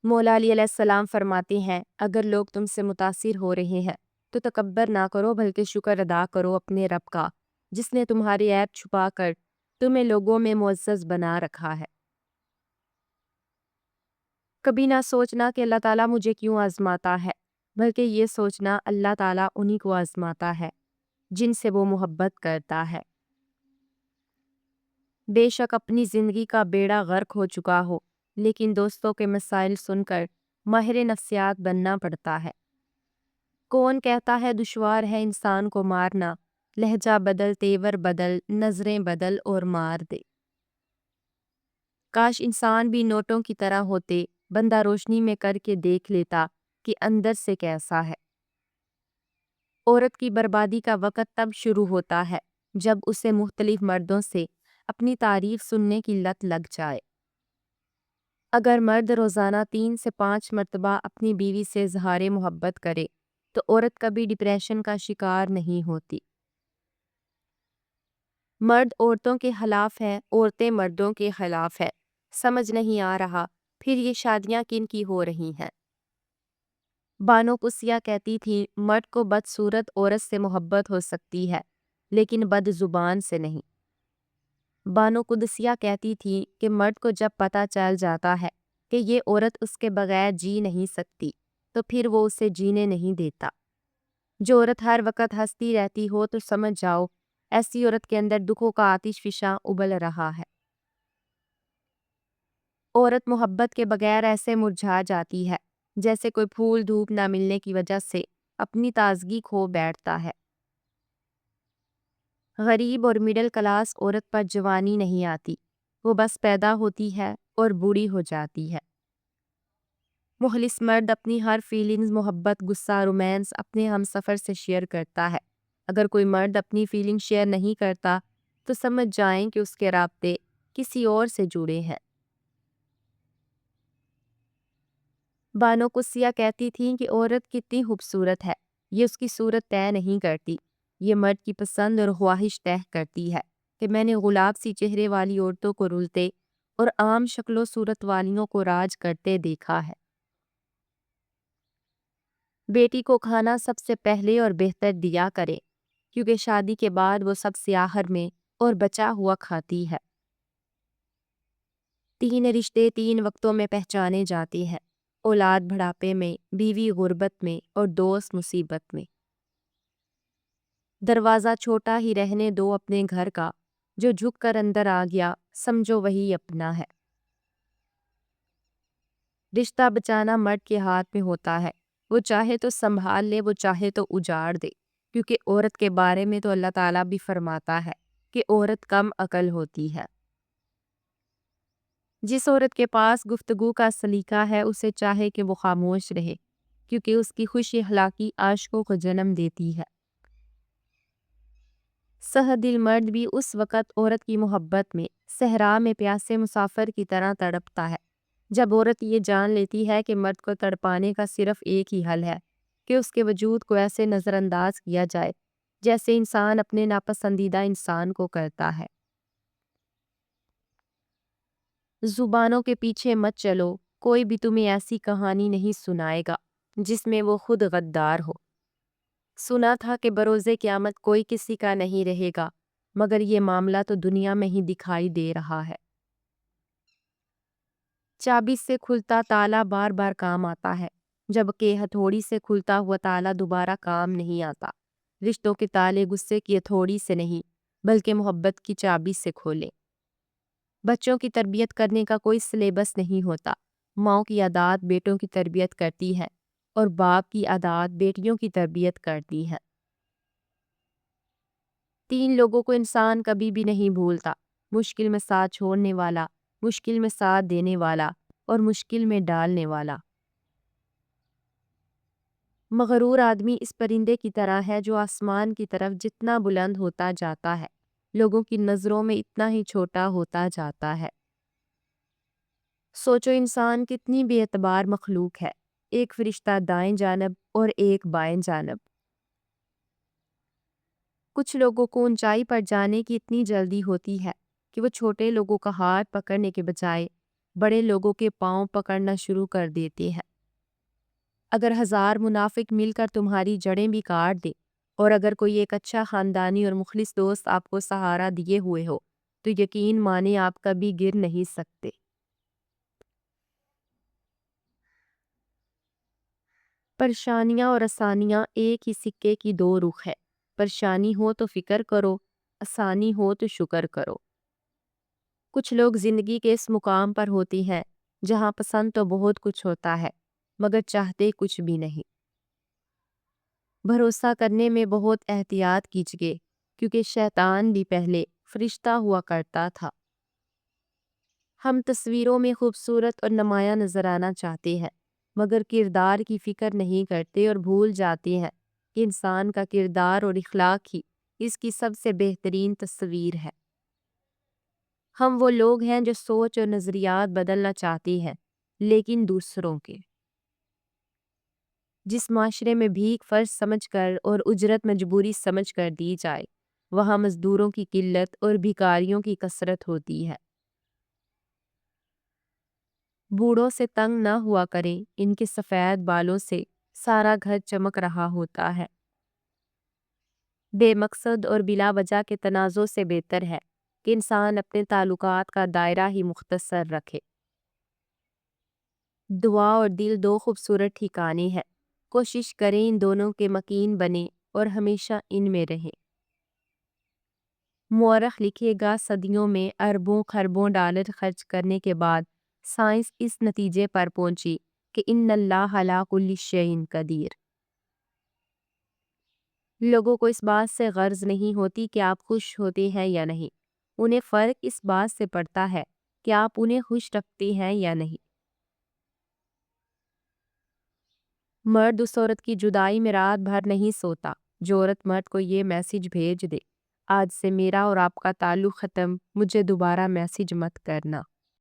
مولا علی علیہ السلام فرماتے ہیں، اگر لوگ تم سے متاثر ہو رہے ہیں تو تکبر نہ کرو بلکہ شکر ادا کرو اپنے رب کا، جس نے تمہاری عیب چھپا کر تمہیں لوگوں میں معزز بنا رکھا ہے۔ کبھی نہ سوچنا کہ اللہ تعالیٰ مجھے کیوں آزماتا ہے، بلکہ یہ سوچنا اللہ تعالیٰ انہی کو آزماتا ہے جن سے وہ محبت کرتا ہے۔ بے شک اپنی زندگی کا بیڑا غرق ہو چکا ہو، لیکن دوستوں کے مسائل سن کر ماہر نفسیات بننا پڑتا ہے۔ کون کہتا ہے دشوار ہے انسان کو مارنا، لہجہ بدل، تیور بدل، نظریں بدل اور مار دے۔ کاش انسان بھی نوٹوں کی طرح ہوتے، بندہ روشنی میں کر کے دیکھ لیتا کہ اندر سے کیسا ہے۔ عورت کی بربادی کا وقت تب شروع ہوتا ہے جب اسے مختلف مردوں سے اپنی تعریف سننے کی لت لگ جائے۔ اگر مرد روزانہ 3 سے 5 مرتبہ اپنی بیوی سے اظہار محبت کرے تو عورت کبھی ڈپریشن کا شکار نہیں ہوتی۔ مرد عورتوں کے خلاف ہے، عورتیں مردوں کے خلاف ہے، سمجھ نہیں آ رہا پھر یہ شادیاں کن کی ہو رہی ہیں۔ بانو قدسیہ کہتی تھی، مرد کو بدصورت عورت سے محبت ہو سکتی ہے لیکن بد زبان سے نہیں۔ بانو قدسیہ کہتی تھی کہ مرد کو جب پتہ چل جاتا ہے کہ یہ عورت اس کے بغیر جی نہیں سکتی تو پھر وہ اسے جینے نہیں دیتا۔ جو عورت ہر وقت ہنستی رہتی ہو تو سمجھ جاؤ ایسی عورت کے اندر دکھوں کا آتش فشاں ابل رہا ہے۔ عورت محبت کے بغیر ایسے مرجھا جاتی ہے جیسے کوئی پھول دھوپ نہ ملنے کی وجہ سے اپنی تازگی کھو بیٹھتا ہے۔ غریب اور مڈل کلاس عورت پر جوانی نہیں آتی، وہ بس پیدا ہوتی ہے اور بوڑھی ہو جاتی ہے۔ مخلص مرد اپنی ہر فیلنگز، محبت، غصہ، رومانس اپنے ہم سفر سے شیئر کرتا ہے۔ اگر کوئی مرد اپنی فیلنگ شیئر نہیں کرتا تو سمجھ جائیں کہ اس کے رابطے کسی اور سے جڑے ہیں۔ بانو قدسیہ کہتی تھیں کہ عورت کتنی خوبصورت ہے، یہ اس کی صورت طے نہیں کرتی، یہ مرد کی پسند اور خواہش طے کرتی ہے کہ میں نے گلاب سی چہرے والی عورتوں کو رلتے اور عام شکل و صورت والیوں کو راج کرتے دیکھا ہے۔ بیٹی کو کھانا سب سے پہلے اور بہتر دیا کرے کیونکہ شادی کے بعد وہ سب سے آخر میں اور بچا ہوا کھاتی ہے۔ 3 رشتے 3 وقتوں میں پہچانے جاتے ہیں، اولاد بڑھاپے میں، بیوی غربت میں اور دوست مصیبت میں۔ دروازہ چھوٹا ہی رہنے دو اپنے گھر کا، جو جھک کر اندر آ گیا سمجھو وہی اپنا ہے۔ رشتہ بچانا مرد کے ہاتھ میں ہوتا ہے، وہ چاہے تو سنبھال لے، وہ چاہے تو اجاڑ دے، کیونکہ عورت کے بارے میں تو اللہ تعالیٰ بھی فرماتا ہے کہ عورت کم عقل ہوتی ہے۔ جس عورت کے پاس گفتگو کا سلیقہ ہے اسے چاہے کہ وہ خاموش رہے، کیونکہ اس کی خوش اخلاقی عاشقوں کو جنم دیتی ہے۔ سہ دل مرد بھی اس وقت عورت کی محبت میں صحرا میں پیاسے مسافر کی طرح تڑپتا ہے جب عورت یہ جان لیتی ہے کہ مرد کو تڑپانے کا صرف ایک ہی حل ہے کہ اس کے وجود کو ایسے نظر انداز کیا جائے جیسے انسان اپنے ناپسندیدہ انسان کو کرتا ہے۔ زبانوں کے پیچھے مت چلو، کوئی بھی تمہیں ایسی کہانی نہیں سنائے گا جس میں وہ خود غدار ہو۔ سنا تھا کہ بروز قیامت کوئی کسی کا نہیں رہے گا، مگر یہ معاملہ تو دنیا میں ہی دکھائی دے رہا ہے۔ چابی سے کھلتا تالا بار بار کام آتا ہے، جبکہ ہتھوڑی سے کھلتا ہوا تالا دوبارہ کام نہیں آتا۔ رشتوں کے تالے غصے کی ہتھوڑی سے نہیں بلکہ محبت کی چابی سے کھولے۔ بچوں کی تربیت کرنے کا کوئی سلیبس نہیں ہوتا، ماؤں کی عادات بیٹوں کی تربیت کرتی ہے اور باپ کی عادات بیٹیوں کی تربیت کرتی ہے۔ 3 لوگوں کو انسان کبھی بھی نہیں بھولتا، مشکل میں ساتھ چھوڑنے والا، مشکل میں ساتھ دینے والا اور مشکل میں ڈالنے والا۔ مغرور آدمی اس پرندے کی طرح ہے جو آسمان کی طرف جتنا بلند ہوتا جاتا ہے، لوگوں کی نظروں میں اتنا ہی چھوٹا ہوتا جاتا ہے۔ سوچو انسان کتنی بے اعتبار مخلوق ہے، ایک فرشتہ دائیں جانب اور ایک بائیں جانب۔ کچھ لوگوں کو اونچائی پر جانے کی اتنی جلدی ہوتی ہے کہ وہ چھوٹے لوگوں کا ہاتھ پکڑنے کے بجائے بڑے لوگوں کے پاؤں پکڑنا شروع کر دیتے ہیں۔ اگر 1000 منافق مل کر تمہاری جڑیں بھی کاٹ دے اور اگر کوئی ایک اچھا خاندانی اور مخلص دوست آپ کو سہارا دیے ہوئے ہو تو یقین مانے آپ کبھی گر نہیں سکتے۔ پریشانیاں اور آسانیاں ایک ہی سکے کی دو رخ ہے۔ پریشانی ہو تو فکر کرو، آسانی ہو تو شکر کرو۔ کچھ لوگ زندگی کے اس مقام پر ہوتے ہیں جہاں پسند تو بہت کچھ ہوتا ہے مگر چاہتے کچھ بھی نہیں۔ بھروسہ کرنے میں بہت احتیاط کیجیے کیونکہ شیطان بھی پہلے فرشتہ ہوا کرتا تھا۔ ہم تصویروں میں خوبصورت اور نمایاں نظر آنا چاہتے ہیں مگر کردار کی فکر نہیں کرتے اور بھول جاتے ہیں کہ انسان کا کردار اور اخلاق ہی اس کی سب سے بہترین تصویر ہے۔ ہم وہ لوگ ہیں جو سوچ اور نظریات بدلنا چاہتے ہیں لیکن دوسروں کے۔ جس معاشرے میں بھیک فرض سمجھ کر اور اجرت مجبوری سمجھ کر دی جائے وہاں مزدوروں کی قلت اور بھکاریوں کی کثرت ہوتی ہے۔ بوڑھوں سے تنگ نہ ہوا کریں، ان کے سفید بالوں سے سارا گھر چمک رہا ہوتا ہے۔ بے مقصد اور بلا وجہ کے تنازع سے بہتر ہے کہ انسان اپنے تعلقات کا دائرہ ہی مختصر رکھے۔ دعا اور دل دو خوبصورت ٹھکانے ہیں، کوشش کریں ان دونوں کے مکین بنیں اور ہمیشہ ان میں رہیں۔ مورخ لکھے گا صدیوں میں اربوں خربوں ڈالر خرچ کرنے کے بعد سائنس اس نتیجے پر پہنچی کہ ان اللہ علی کل شیء قدیر۔ لوگوں کو اس بات سے غرض نہیں ہوتی کہ آپ خوش ہوتے ہیں یا نہیں، انہیں فرق اس بات سے پڑتا ہے کہ آپ انہیں خوش رکھتے ہیں یا نہیں۔ مرد اس عورت کی جدائی میں رات بھر نہیں سوتا جو عورت مرد کو یہ میسج بھیج دے، آج سے میرا اور آپ کا تعلق ختم، مجھے دوبارہ میسج مت کرنا۔